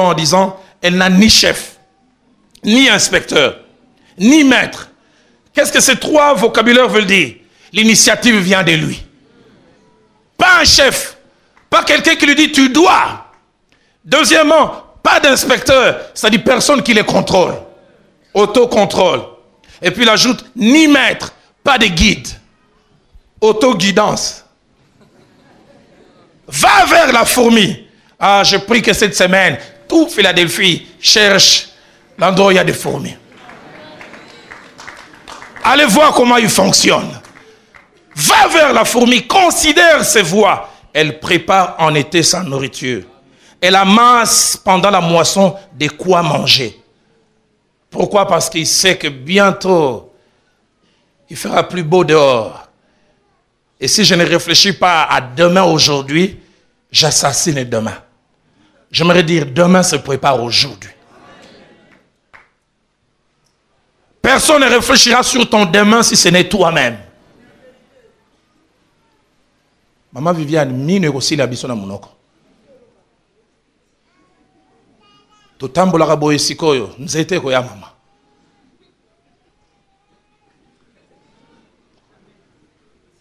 en disant, elle n'a ni chef, ni inspecteur, ni maître. Qu'est-ce que ces trois vocabulaires veulent dire? L'initiative vient de lui. Pas un chef, pas quelqu'un qui lui dit tu dois. Deuxièmement, pas d'inspecteur, c'est-à-dire personne qui les contrôle. Autocontrôle. Et puis il ajoute ni maître, pas de guide. Autoguidance. Va vers la fourmi. Ah, je prie que cette semaine, tout Philadelphie cherche l'endroit où il y a des fourmis. Allez voir comment il fonctionne. Va vers la fourmi, considère ses voies. Elle prépare en été sa nourriture. Elle amasse pendant la moisson de quoi manger. Pourquoi? Parce qu'il sait que bientôt, il fera plus beau dehors. Et si je ne réfléchis pas à demain aujourd'hui, j'assassine demain. J'aimerais dire, demain se prépare aujourd'hui. Personne ne réfléchira sur ton demain si ce n'est toi-même. Maman Viviane, mine aussi la biso na munoko. Totambola boye sikoyo, nzete ko ya mama.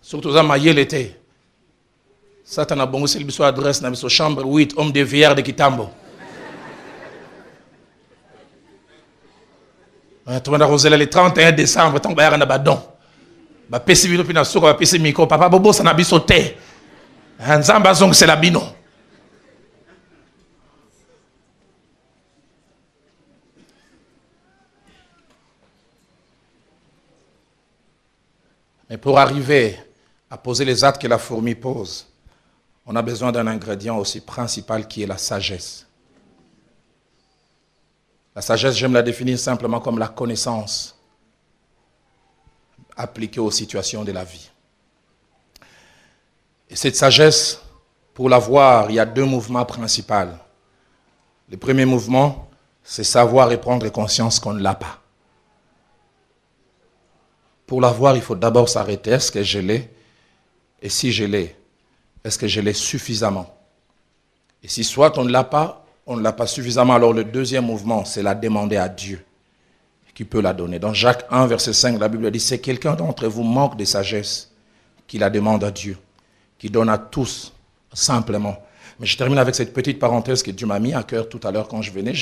Surtout za mayele était. Satan a bongo sel biso adresse na biso chambre 8, homme de vieillard de Kitambo. Tu vas rosé le 31 décembre, tant que tu as badon. Ba pesi bino pina soko ba pesi miko papa bobo sana biso te. Nzamba zong c'est la bino. Mais pour arriver à poser les actes que la fourmi pose, on a besoin d'un ingrédient aussi principal qui est la sagesse. La sagesse, j'aime la définir simplement comme la connaissance appliquée aux situations de la vie. Et cette sagesse, pour l'avoir, il y a deux mouvements principaux. Le premier mouvement, c'est savoir et prendre conscience qu'on ne l'a pas. Pour l'avoir, il faut d'abord s'arrêter. Est-ce que je l'ai? Et si je l'ai, est-ce que je l'ai suffisamment? Et si soit on ne l'a pas suffisamment, alors le deuxième mouvement, c'est la demander à Dieu, qui peut la donner. Dans Jacques 1, verset 5, la Bible dit, c'est quelqu'un d'entre vous manque de sagesse, qui la demande à Dieu, qui donne à tous, simplement. Mais je termine avec cette petite parenthèse que Dieu m'a mis à cœur tout à l'heure quand je venais.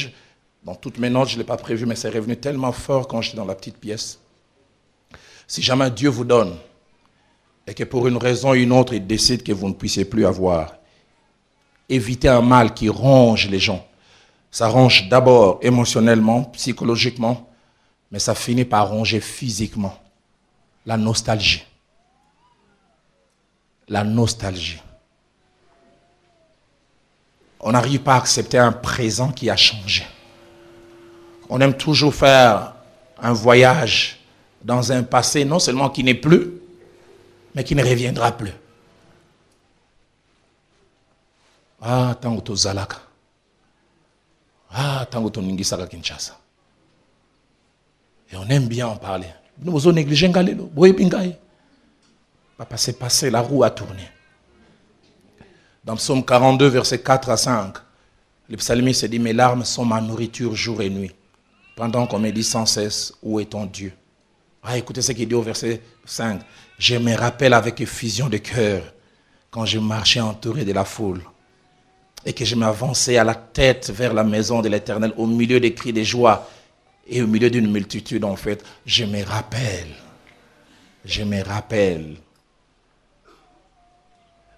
Dans toutes mes notes, je ne l'ai pas prévu, mais c'est revenu tellement fort quand j'étais dans la petite pièce. Si jamais Dieu vous donne, et que pour une raison ou une autre, il décide que vous ne puissiez plus avoir, évitez un mal qui ronge les gens. Ça ronge d'abord émotionnellement, psychologiquement, mais ça finit par ronger physiquement. La nostalgie. La nostalgie. On n'arrive pas à accepter un présent qui a changé. On aime toujours faire un voyage dans un passé, non seulement qui n'est plus, mais qui ne reviendra plus. Ah, tango to zalaka. Ah, tango to ningisaka Kinshasa. Et on aime bien en parler. Nous vous négligez ngalelo, boye bingaye. Papa, c'est passé, la roue a tourné. Dans Psaume 42, versets 4 à 5, le psalmiste dit, mes larmes sont ma nourriture jour et nuit, pendant qu'on me dit sans cesse, où est ton Dieu? Ah, écoutez ce qu'il dit au verset 5. Je me rappelle avec effusion de cœur quand je marchais entouré de la foule et que je m'avançais à la tête vers la maison de l'Éternel au milieu des cris de joie et au milieu d'une multitude, en fait. Je me rappelle. Je me rappelle.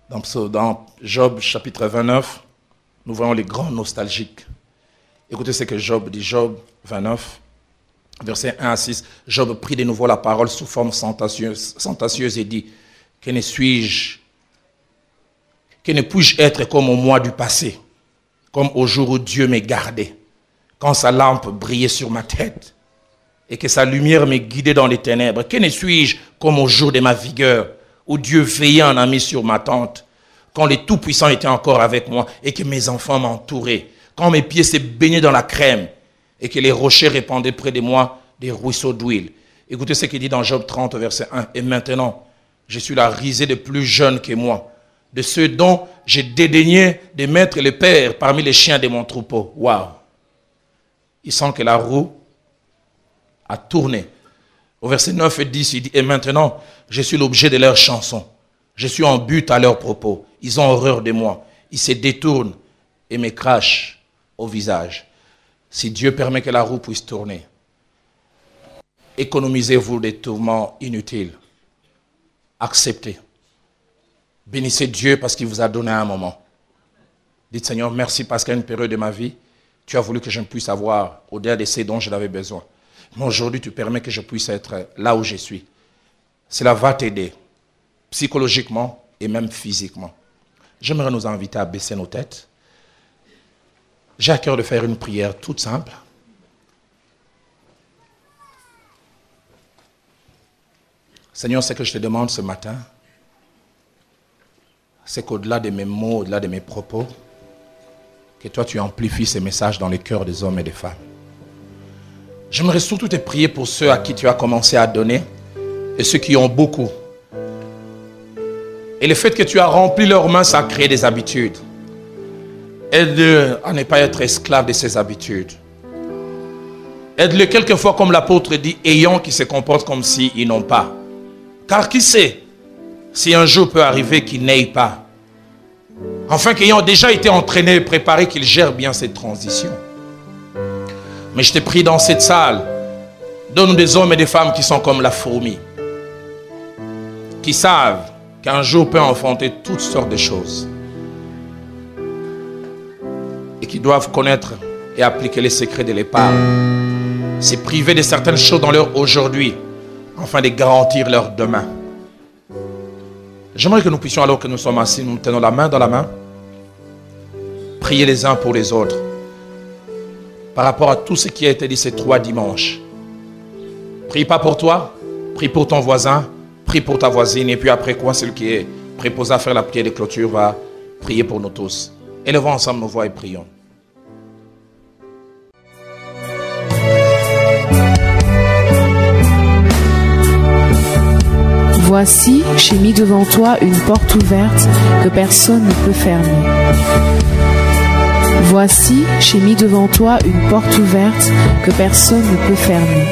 Dans Job chapitre 29, nous voyons les grands nostalgiques. Écoutez ce que Job dit, Job 29. Versets 1 à 6, Job prit de nouveau la parole sous forme sentatieuse et dit, que ne puis-je être comme au mois du passé, comme au jour où Dieu me gardait, quand sa lampe brillait sur ma tête et que sa lumière me guidait dans les ténèbres. Que ne suis-je comme au jour de ma vigueur, où Dieu veillait en ami sur ma tente, quand les Tout-Puissants étaient encore avec moi et que mes enfants m'entouraient, quand mes pieds se baignaient dans la crème, et que les rochers répandaient près de moi des ruisseaux d'huile. Écoutez ce qu'il dit dans Job 30, verset 1. Et maintenant, je suis la risée de plus jeunes que moi. de ceux dont j'ai dédaigné de mettre le père parmi les chiens de mon troupeau. Waouh! Il sent que la roue a tourné. Au verset 9 et 10, il dit, et maintenant, je suis l'objet de leurs chansons. Je suis en but à leurs propos. Ils ont horreur de moi. Ils se détournent et me crachent au visage. Si Dieu permet que la roue puisse tourner, économisez-vous des tourments inutiles. Acceptez. Bénissez Dieu parce qu'il vous a donné un moment. Dites Seigneur, merci parce qu'à une période de ma vie, tu as voulu que je ne puisse avoir au-delà de ce dont je n'avais besoin. Mais aujourd'hui, tu permets que je puisse être là où je suis. Cela va t'aider, psychologiquement et même physiquement. J'aimerais nous inviter à baisser nos têtes. J'ai à cœur de faire une prière toute simple. Seigneur, ce que je te demande ce matin, c'est qu'au-delà de mes mots, au-delà de mes propos, que toi tu amplifies ces messages dans les cœurs des hommes et des femmes. J'aimerais surtout te prier pour ceux à qui tu as commencé à donner et ceux qui ont beaucoup. Et le fait que tu as rempli leurs mains, ça a créé des habitudes. Aide-le à ne pas être esclave de ces habitudes. Aide-le quelquefois, comme l'apôtre dit, ayant qui se comportent comme s'ils n'ont pas. Car qui sait si un jour peut arriver qu'ils n'aient pas. Enfin, qu'ayant déjà été entraînés et préparés, qu'ils gèrent bien cette transition. Mais je te prie dans cette salle, donne-nous des hommes et des femmes qui sont comme la fourmi. Qui savent qu'un jour peut enfanter toutes sortes de choses. Et qui doivent connaître et appliquer les secrets de l'épargne. Se priver de certaines choses dans leur aujourd'hui, afin de garantir leur demain. J'aimerais que nous puissions, alors que nous sommes assis, nous tenons la main dans la main, prier les uns pour les autres, par rapport à tout ce qui a été dit ces 3 dimanches. Prie pas pour toi, prie pour ton voisin, prie pour ta voisine, et puis après quoi, celui qui est préposé à faire la prière de clôture va prier pour nous tous. Élevons ensemble nos voix et prions. Voici, j'ai mis devant toi une porte ouverte que personne ne peut fermer. Voici, j'ai mis devant toi une porte ouverte que personne ne peut fermer.